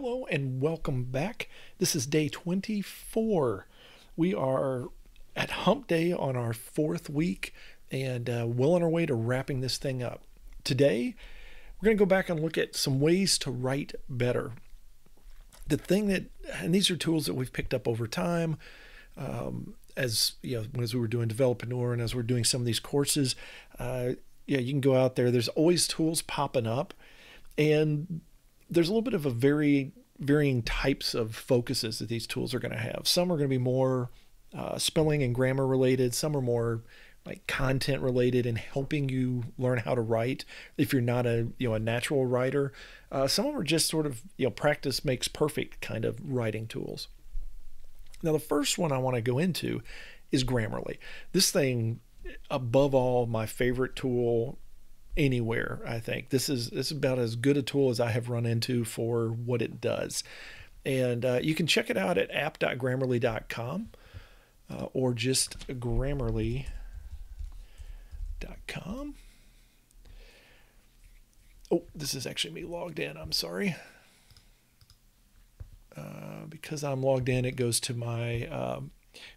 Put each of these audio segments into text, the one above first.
Hello and welcome back. This is day 24. We are at hump day on our fourth week and well on our way to wrapping this thing up. Today, we're going to go back and look at some ways to write better. And these are tools that we've picked up over time, as we were doing Developreneur and as we're doing some of these courses. You can go out there. There's always tools popping up, and there's a little bit of varying types of focuses that these tools are going to have. Some are going to be more spelling and grammar related. Some are more like content related and helping you learn how to write if you're not a natural writer. Some of them are just sort of practice makes perfect kind of writing tools. Now the first one I want to go into is Grammarly. This thing, above all, my favorite tool anywhere. I think this is about as good a tool as I have run into for what it does. And you can check it out at app.grammarly.com or just grammarly.com. Oh, this is actually me logged in. I'm sorry. Because I'm logged in, it goes to my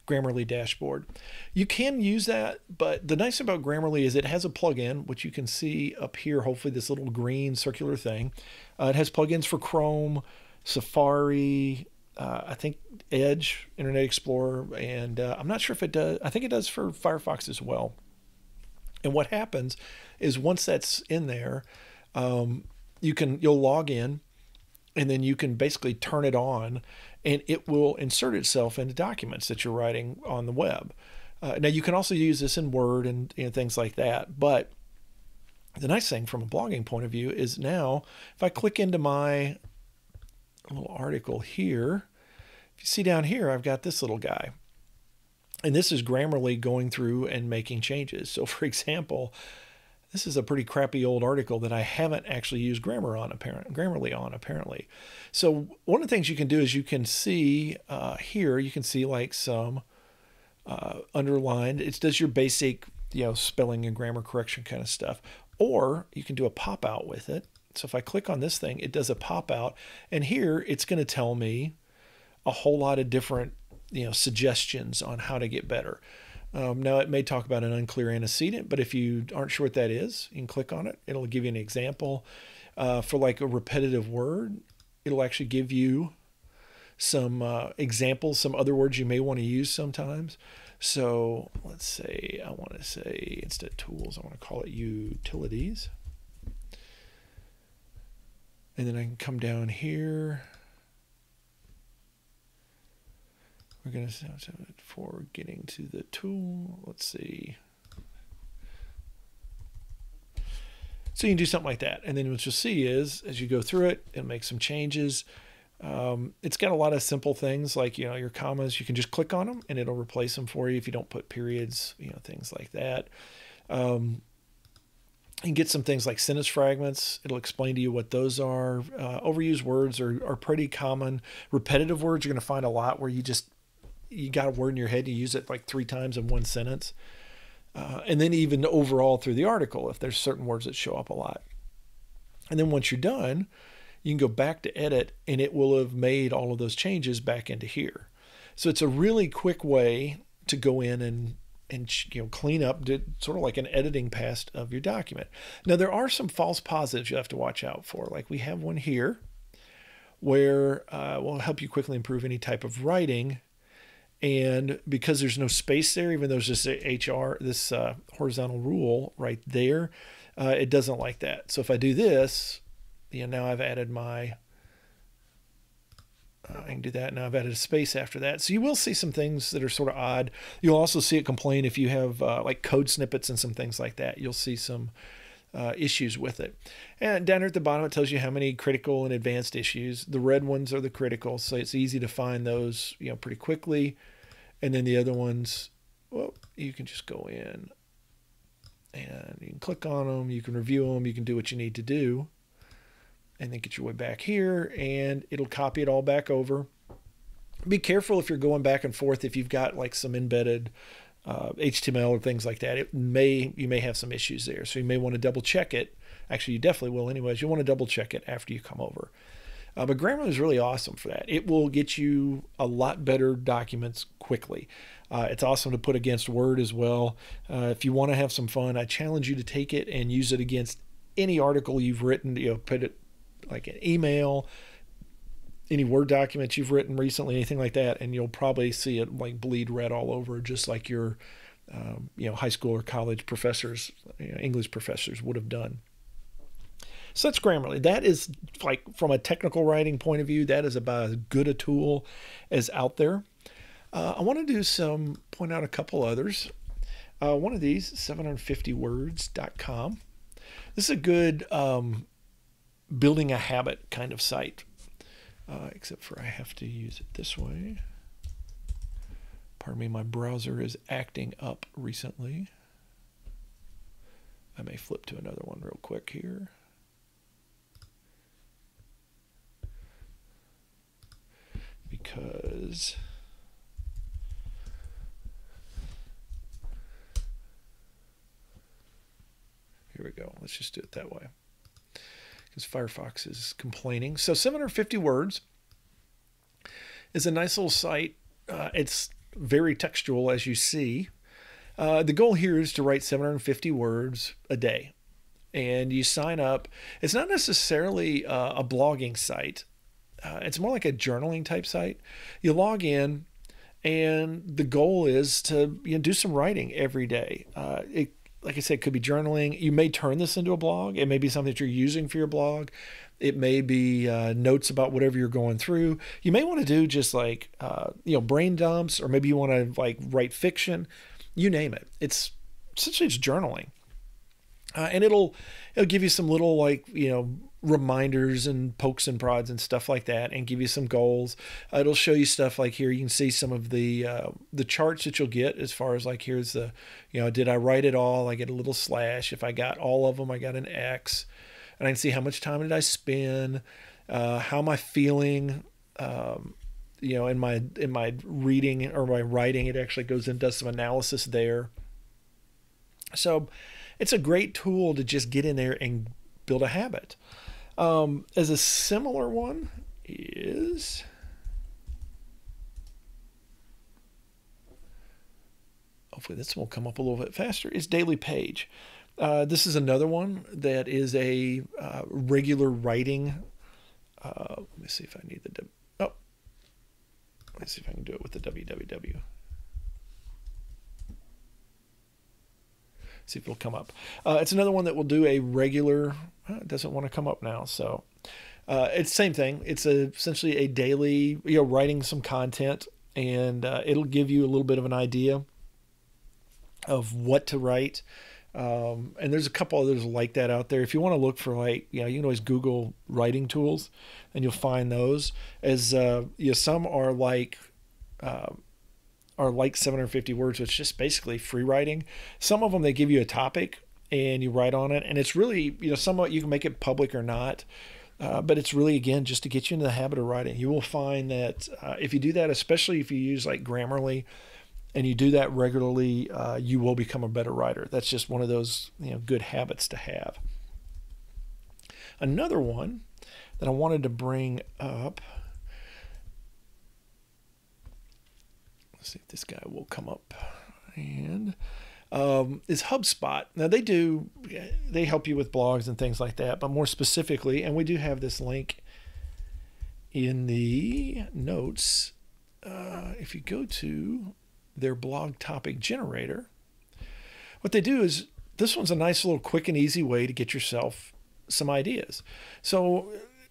Grammarly dashboard. You can use that, but the nice thing about Grammarly is it has a plugin, which you can see up here, hopefully this little green circular thing. It has plugins for Chrome, Safari, I think Edge, Internet Explorer, and I'm not sure if it does. I think it does for Firefox as well. And what happens is once that's in there, you'll log in, and then you can basically turn it on, and it will insert itself into documents that you're writing on the web. Now, you can also use this in Word and things like that. But the nice thing from a blogging point of view is now, if I click into my little article here, if you see down here, I've got this little guy. And this is Grammarly going through and making changes. So, for example, this is a pretty crappy old article that I haven't actually used Grammarly on, apparently. So one of the things you can do is you can see here, you can see like some underlined. It does your basic, spelling and grammar correction kind of stuff. Or you can do a pop out with it. So if I click on this thing, it does a pop out. And here it's going to tell me a whole lot of different, suggestions on how to get better. Now, it may talk about an unclear antecedent, but if you aren't sure what that is, you can click on it. It'll give you an example. For like a repetitive word, it'll actually give you some examples, some other words you may want to use sometimes. So let's say I want to say, instead of tools, I want to call it utilities. And then I can come down here. We're going to for getting to the tool. Let's see. So you can do something like that. And then what you'll see is, as you go through it, it'll make some changes. It's got a lot of simple things like, your commas. You can just click on them and it'll replace them for you if you don't put periods, things like that. You can get some things like sentence fragments. It'll explain to you what those are. Overused words are pretty common. Repetitive words, you're going to find a lot where you got a word in your head, you use it like 3 times in one sentence. And then even overall through the article, if there's certain words that show up a lot. And then once you're done, you can go back to edit and it will have made all of those changes back into here. So it's a really quick way to go in and clean up, sort of like an editing pass of your document. Now, there are some false positives you have to watch out for. Like we have one here where will help you quickly improve any type of writing. And because there's no space there, even though there's just this horizontal rule right there, it doesn't like that. So if I do this, now I've added I can do that. Now I've added a space after that. So you will see some things that are sort of odd. You'll also see it complain if you have like code snippets and some things like that. You'll see some issues with it. And down here at the bottom, it tells you how many critical and advanced issues. The red ones are the critical, so it's easy to find those, pretty quickly. And then the other ones, well, you can just go in and you can click on them, you can review them, you can do what you need to do, and then get your way back here, and it'll copy it all back over. Be careful if you're going back and forth, if you've got like some embedded HTML or things like that, you may have some issues there. So you may want to double check it. Actually, you definitely will anyways. You want to double check it after you come over. But Grammarly is really awesome for that. It will get you a lot better documents quickly. It's awesome to put against Word as well. If you want to have some fun, I challenge you to take it and use it against any article you've written. Put it like an email, any Word documents you've written recently, anything like that, and you'll probably see it like bleed red all over, just like your high school or college professors, English professors would have done. So that's Grammarly. That is, like, from a technical writing point of view, that is about as good a tool as out there. I want to point out a couple others. One of these, 750words.com. This is a good building a habit kind of site, except for I have to use it this way. Pardon me, my browser is acting up recently. I may flip to another one real quick here. Because here we go. Let's just do it that way, because Firefox is complaining. So 750 words is a nice little site. It's very textual, as you see. The goal here is to write 750 words a day, and you sign up. It's not necessarily a blogging site. It's more like a journaling type site. You log in, and the goal is to do some writing every day. Like I said, it could be journaling. You may turn this into a blog. It may be something that you're using for your blog. It may be notes about whatever you're going through. You may want to do just like brain dumps, or maybe you want to like write fiction. You name it. It's essentially it's journaling, and it'll give you some little reminders and pokes and prods and stuff like that, and give you some goals. It'll show you stuff like here. You can see some of the charts that you'll get as far as like here's the did I write it all? I get a little slash. If I got all of them, I got an X, and I can see how much time did I spend, how am I feeling, in my reading or my writing. It actually goes and does some analysis there. So it's a great tool to just get in there and build a habit. As a similar one is hopefully this one will come up a little bit faster. Is Daily Page. This is another one that is a regular writing. Let me see if I need the let's see if I can do it with the www. See if it'll come up. It's another one that will do a regular. It doesn't want to come up now, so it's the same thing. It's essentially a daily, writing some content, and it'll give you a little bit of an idea of what to write. And there's a couple others like that out there. If you want to look for you can always Google writing tools, and you'll find those. As some are like 750 words, which is just basically free writing. Some of them, they give you a topic and you write on it, and it's really, somewhat you can make it public or not, but it's really, again, just to get you into the habit of writing. You will find that if you do that, especially if you use like Grammarly and you do that regularly, you will become a better writer. That's just one of those good habits to have. Another one that I wanted to bring up, let's see if this guy will come up, and is HubSpot. Now they help you with blogs and things like that, but more specifically, and we do have this link in the notes, if you go to their blog topic generator, what they do is, this one's a nice little quick and easy way to get yourself some ideas. So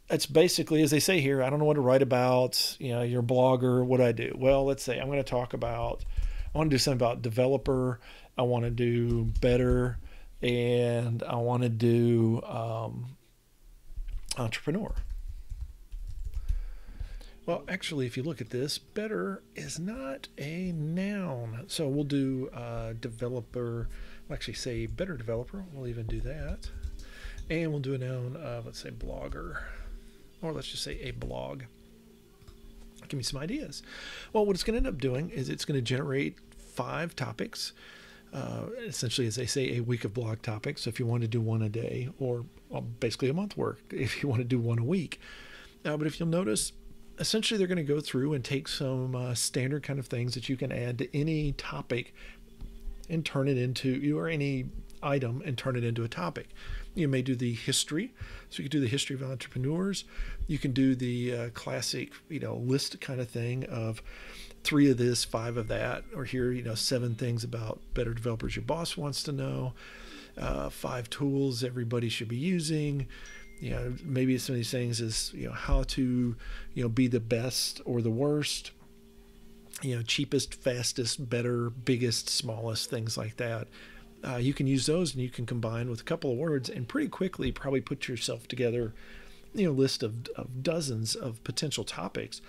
it's basically, as they say here, I don't know what to write about, you're a blogger, what do I do? Well, let's say I want to do something about developer, I want to do better, and I want to do entrepreneur. Well, actually, if you look at this, better is not a noun. So we'll do developer. We'll actually say better developer. We'll even do that. And we'll do a noun, let's say blogger. Or let's just say a blog. Give me some ideas. Well, what it's going to end up doing is it's going to generate 5 topics. Essentially, as they say, a week of blog topics. So if you want to do one a day, or basically a month work, if you want to do one a week. But if you'll notice, essentially they're going to go through and take some standard kind of things that you can add to any topic and turn it into, or any item and turn it into a topic. You may do the history, so you can do the history of entrepreneurs. You can do the classic, list kind of thing of 3 of this, 5 of that, or here, 7 things about better developers your boss wants to know, 5 tools everybody should be using. Maybe some of these things is, how to, be the best or the worst, cheapest, fastest, better, biggest, smallest, things like that. You can use those and you can combine with a couple of words and pretty quickly probably put yourself together, list of dozens of potential topics,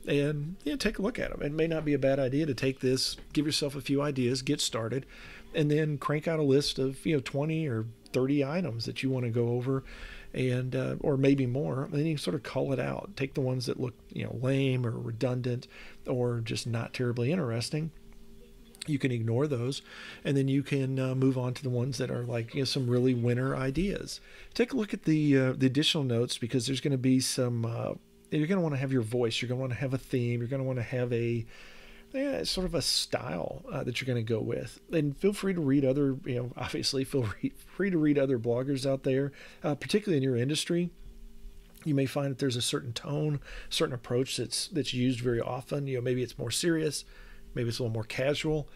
and take a look at them. It may not be a bad idea to take this, give yourself a few ideas, get started, and then crank out a list of 20 or 30 items that you want to go over, and or maybe more. And then you sort of call it out. Take the ones that look lame or redundant or just not terribly interesting. You can ignore those, and then you can move on to the ones that are like some really winner ideas. Take a look at the additional notes, because there's going to be some. You're going to want to have your voice. You're going to want to have a theme. You're going to want to have a sort of a style that you're going to go with. And feel free to read other. Obviously, feel free to read other bloggers out there, particularly in your industry. You may find that there's a certain tone, certain approach that's used very often. Maybe it's more serious. Maybe it's a little more casual.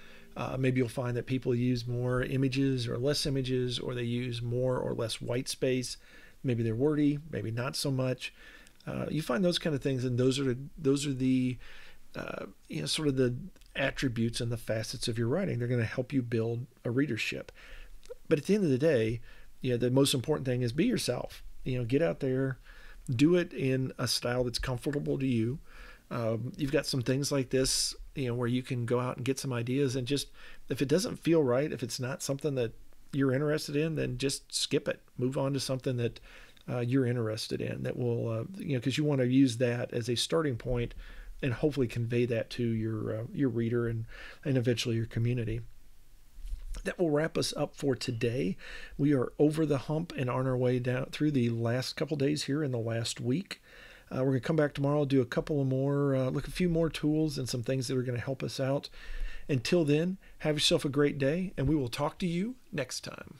Maybe you'll find that people use more images or less images, or they use more or less white space. Maybe they're wordy, maybe not so much. You find those kind of things, and those are the sort of the attributes and the facets of your writing. They're going to help you build a readership. But at the end of the day, the most important thing is be yourself. Get out there, do it in a style that's comfortable to you. You've got some things like this, where you can go out and get some ideas, and just, if it doesn't feel right, if it's not something that you're interested in, then just skip it. Move on to something that you're interested in, that will, because you want to use that as a starting point and hopefully convey that to your reader and eventually your community. That will wrap us up for today. We are over the hump and on our way down through the last couple days here in the last week. We're going to come back tomorrow, do a couple of more, look a few more tools and some things that are going to help us out. Until then, have yourself a great day, and we will talk to you next time.